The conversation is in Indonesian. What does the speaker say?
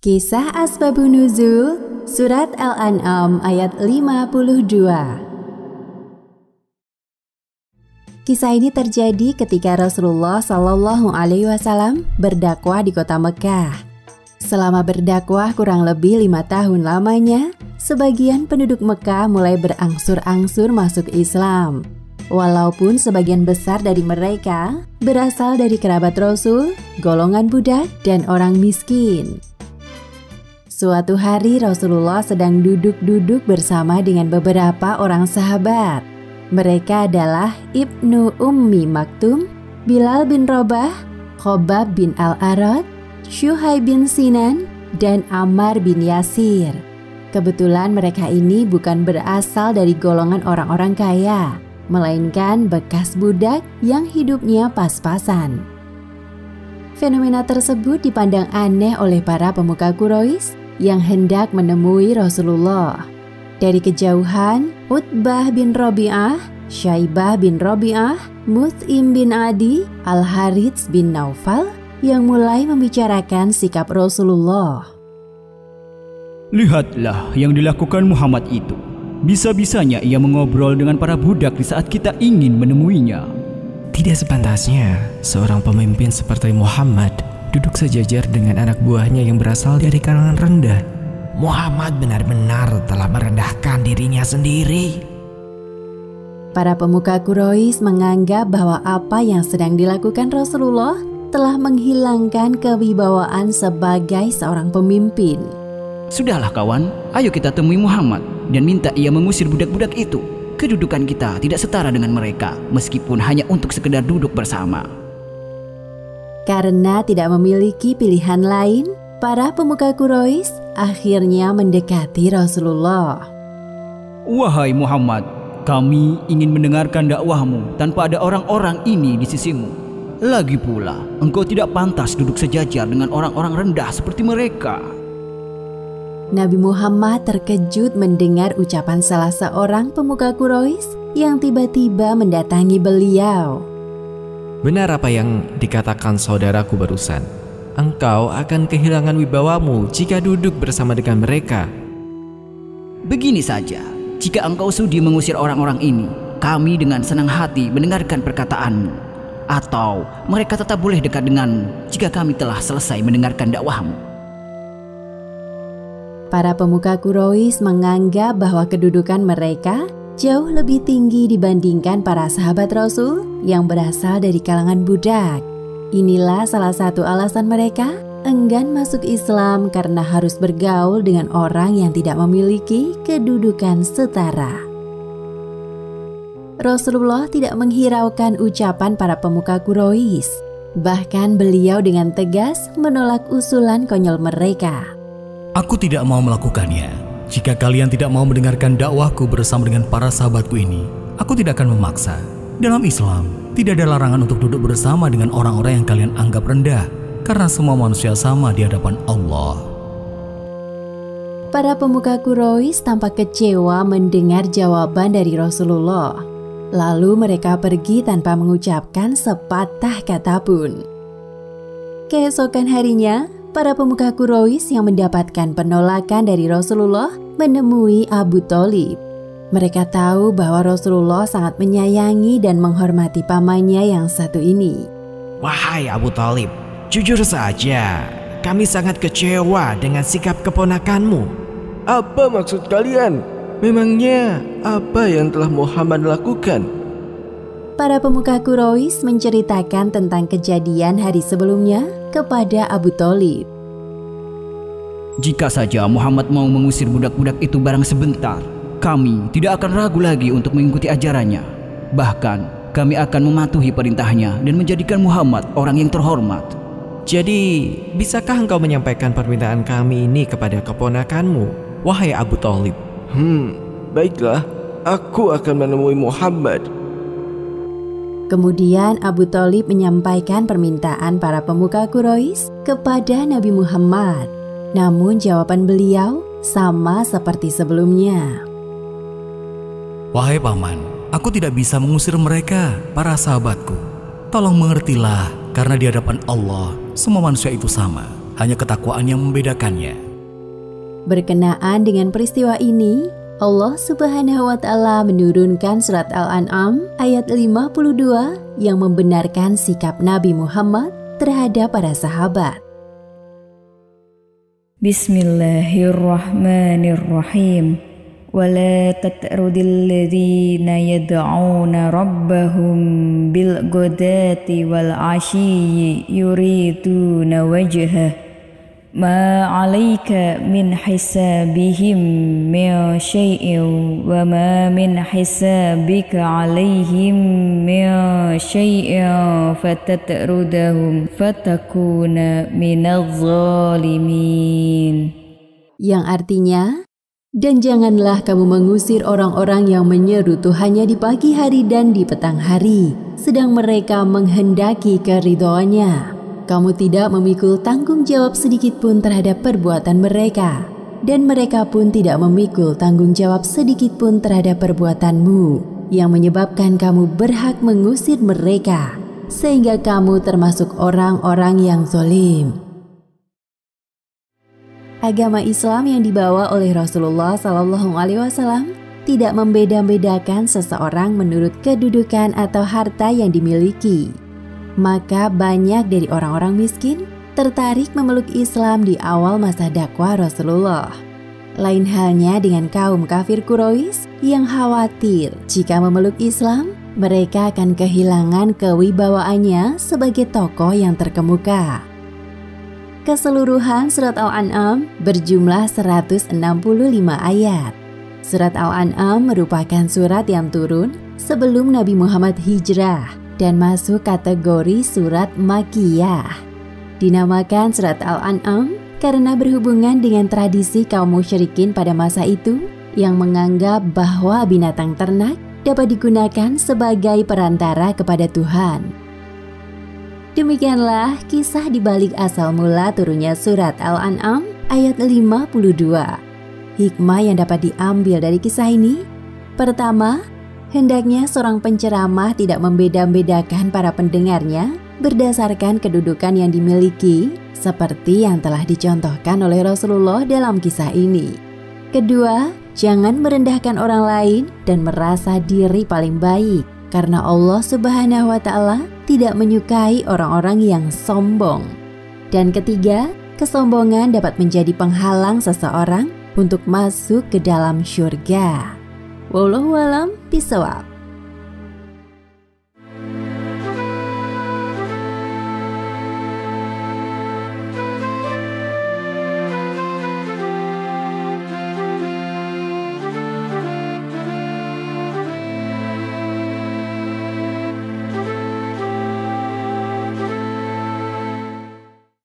Kisah Asbabun Nuzul, Surat Al-An'am ayat 52. Kisah ini terjadi ketika Rasulullah SAW berdakwah di kota Mekah. Selama berdakwah kurang lebih 5 tahun lamanya, sebagian penduduk Mekah mulai berangsur-angsur masuk Islam. Walaupun sebagian besar dari mereka berasal dari kerabat Rasul, golongan budak, dan orang miskin. Suatu hari Rasulullah sedang duduk-duduk bersama dengan beberapa orang sahabat. Mereka adalah Ibnu Ummi Maktum, Bilal bin Rabah, Khobab bin Al-Arad, Syuhaib bin Sinan, dan Ammar bin Yasir. Kebetulan mereka ini bukan berasal dari golongan orang-orang kaya, melainkan bekas budak yang hidupnya pas-pasan. Fenomena tersebut dipandang aneh oleh para pemuka Quraisy yang hendak menemui Rasulullah. Dari kejauhan, Utbah bin Rabi'ah, Syaibah bin Rabi'ah, Mut'im bin Adi, Al-Harits bin Naufal yang mulai membicarakan sikap Rasulullah. Lihatlah yang dilakukan Muhammad itu. Bisa-bisanya ia mengobrol dengan para budak di saat kita ingin menemuinya. Tidak sepantasnya seorang pemimpin seperti Muhammad duduk sejajar dengan anak buahnya yang berasal dari kalangan rendah. Muhammad benar-benar telah merendahkan dirinya sendiri. Para pemuka Quraisy menganggap bahwa apa yang sedang dilakukan Rasulullah telah menghilangkan kewibawaan sebagai seorang pemimpin. Sudahlah kawan, ayo kita temui Muhammad dan minta ia mengusir budak-budak itu. Kedudukan kita tidak setara dengan mereka, meskipun hanya untuk sekedar duduk bersama. Karena tidak memiliki pilihan lain, para pemuka Quraisy akhirnya mendekati Rasulullah. Wahai Muhammad, kami ingin mendengarkan dakwahmu tanpa ada orang-orang ini di sisimu. Lagi pula, engkau tidak pantas duduk sejajar dengan orang-orang rendah seperti mereka. Nabi Muhammad terkejut mendengar ucapan salah seorang pemuka Quraisy yang tiba-tiba mendatangi beliau. Benar apa yang dikatakan saudaraku barusan. Engkau akan kehilangan wibawamu jika duduk bersama dengan mereka. Begini saja, jika engkau sudi mengusir orang-orang ini, kami dengan senang hati mendengarkan perkataanmu. Atau mereka tetap boleh dekat denganmu jika kami telah selesai mendengarkan dakwahmu. Para pemuka Quraisy menganggap bahwa kedudukan mereka jauh lebih tinggi dibandingkan para sahabat Rasul yang berasal dari kalangan budak. Inilah salah satu alasan mereka enggan masuk Islam karena harus bergaul dengan orang yang tidak memiliki kedudukan setara. Rasulullah tidak menghiraukan ucapan para pemuka Quraisy. Bahkan beliau dengan tegas menolak usulan konyol mereka. Aku tidak mau melakukannya. Jika kalian tidak mau mendengarkan dakwahku bersama dengan para sahabatku ini, aku tidak akan memaksa. Dalam Islam, tidak ada larangan untuk duduk bersama dengan orang-orang yang kalian anggap rendah, karena semua manusia sama di hadapan Allah. Para pemuka Quraisy tampak kecewa mendengar jawaban dari Rasulullah. Lalu mereka pergi tanpa mengucapkan sepatah kata pun. Keesokan harinya, para pemuka Quraisy yang mendapatkan penolakan dari Rasulullah menemui Abu Thalib. Mereka tahu bahwa Rasulullah sangat menyayangi dan menghormati pamannya yang satu ini. Wahai Abu Thalib, jujur saja, kami sangat kecewa dengan sikap keponakanmu. Apa maksud kalian? Memangnya apa yang telah Muhammad lakukan? Para pemuka Quraisy menceritakan tentang kejadian hari sebelumnya kepada Abu Thalib. Jika saja Muhammad mau mengusir budak-budak itu barang sebentar, kami tidak akan ragu lagi untuk mengikuti ajarannya. Bahkan kami akan mematuhi perintahnya dan menjadikan Muhammad orang yang terhormat. Jadi, bisakah engkau menyampaikan permintaan kami ini kepada keponakanmu, wahai Abu Thalib? Baiklah, aku akan menemui Muhammad. Kemudian Abu Thalib menyampaikan permintaan para pemuka Quraisy kepada Nabi Muhammad. Namun jawaban beliau sama seperti sebelumnya. Wahai paman, aku tidak bisa mengusir mereka, para sahabatku. Tolong mengertilah, karena di hadapan Allah, semua manusia itu sama. hanya ketakwaan yang membedakannya. Berkenaan dengan peristiwa ini, Allah Subhanahu wa Ta'ala menurunkan surat Al-An'am ayat 52 yang membenarkan sikap Nabi Muhammad terhadap para sahabat. Bismillahirrahmanirrahim. ولا تطرد الذين يدعون ربهم بالغداة والعشي يريدون وجهه ما عليك من حسابهم من شيء وما من حسابك عليهم من شيء فتطردهم فتكون من الظالمين. Yang artinya, dan janganlah kamu mengusir orang-orang yang menyeru Tuhannya di pagi hari dan di petang hari, sedang mereka menghendaki keridhoannya. Kamu tidak memikul tanggung jawab sedikit pun terhadap perbuatan mereka, dan mereka pun tidak memikul tanggung jawab sedikit pun terhadap perbuatanmu, yang menyebabkan kamu berhak mengusir mereka, sehingga kamu termasuk orang-orang yang zalim. Agama Islam yang dibawa oleh Rasulullah SAW tidak membeda-bedakan seseorang menurut kedudukan atau harta yang dimiliki. Maka banyak dari orang-orang miskin tertarik memeluk Islam di awal masa dakwah Rasulullah. Lain halnya dengan kaum kafir Quraisy yang khawatir jika memeluk Islam, mereka akan kehilangan kewibawaannya sebagai tokoh yang terkemuka. Keseluruhan surat Al-An'am berjumlah 165 ayat. Surat Al-An'am merupakan surat yang turun sebelum Nabi Muhammad hijrah dan masuk kategori surat Makkiyah. Dinamakan surat Al-An'am karena berhubungan dengan tradisi kaum musyrikin pada masa itu yang menganggap bahwa binatang ternak dapat digunakan sebagai perantara kepada Tuhan. Demikianlah kisah di balik asal mula turunnya surat Al-An'am ayat 52. Hikmah yang dapat diambil dari kisah ini: pertama, hendaknya seorang penceramah tidak membeda-bedakan para pendengarnya berdasarkan kedudukan yang dimiliki, seperti yang telah dicontohkan oleh Rasulullah dalam kisah ini. Kedua, jangan merendahkan orang lain dan merasa diri paling baik, karena Allah Subhanahu wa Ta'ala tidak menyukai orang-orang yang sombong. Dan ketiga, kesombongan dapat menjadi penghalang seseorang untuk masuk ke dalam syurga. Wallahu a'lam bishawab.